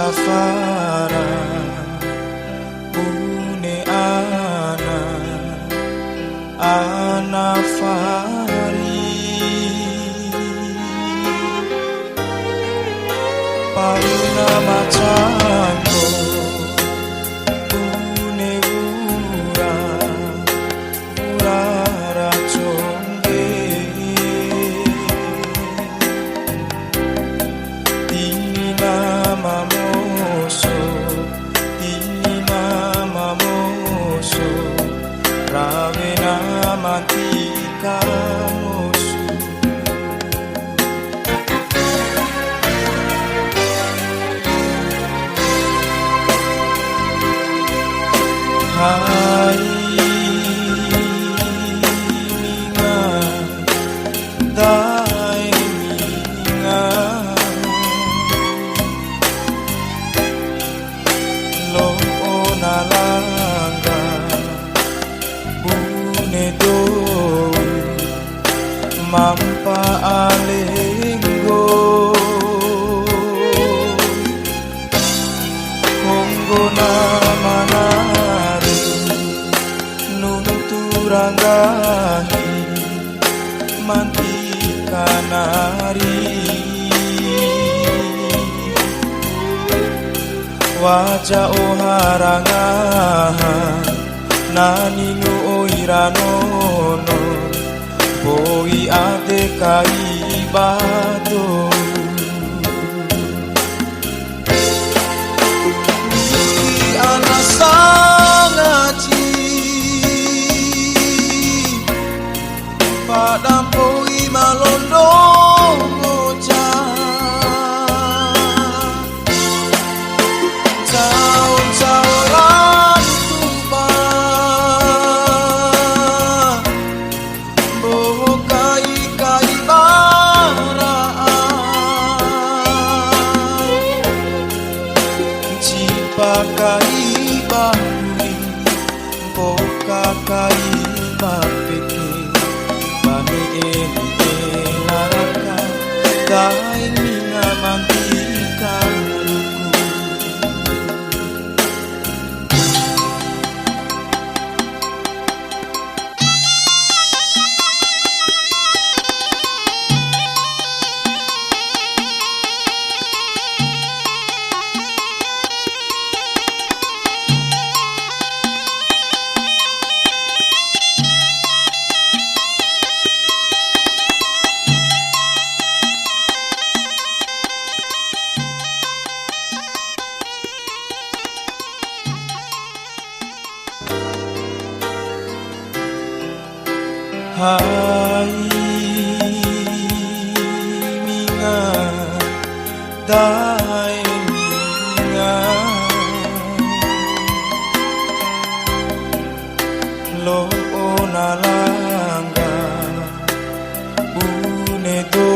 safara une ana fari pauna macango une urara chonge tina mamoso ravena mantika mosu hai minga dai minga lo onalanga bunedo mampa alenggo konggo namanari nunturanggahi mantikanari wajah oharangaha naninu oiranono boi ade kaibado anasangaji padam boi malondo pakai bani boka kai bapeke bani eni laraka dai minga mantika hai minga dai minga lo onalanga bunedo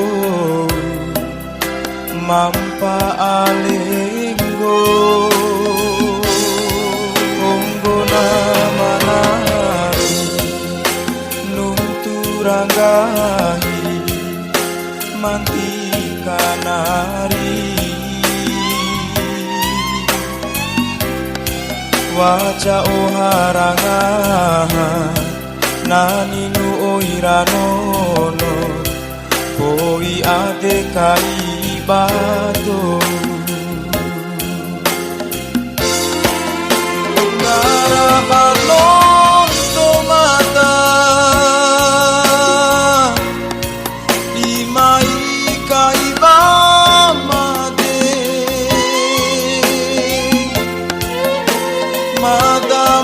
mampa alenggo konggo namanari ranggahi mantikanari wajah oharangaha naninu oiranono boi ade kaibado ngarabalonto mata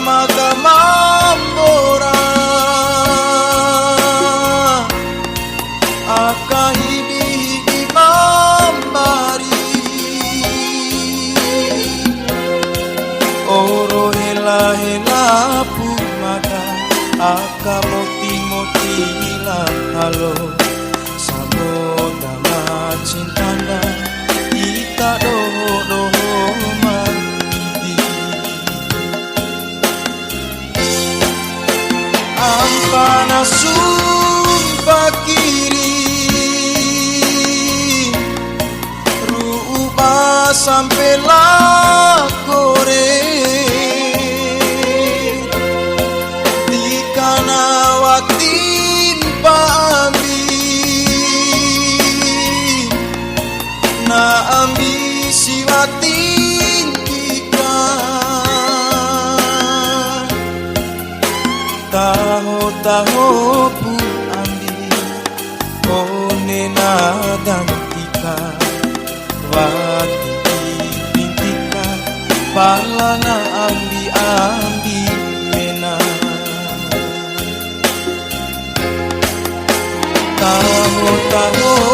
mada mambora akahidi mambari oro hela hela pumada akamoti moti la halo samodama cintanda ita doho ampana sumpah kiri rubah sampai palana ambi-ambi mena tahu-tahu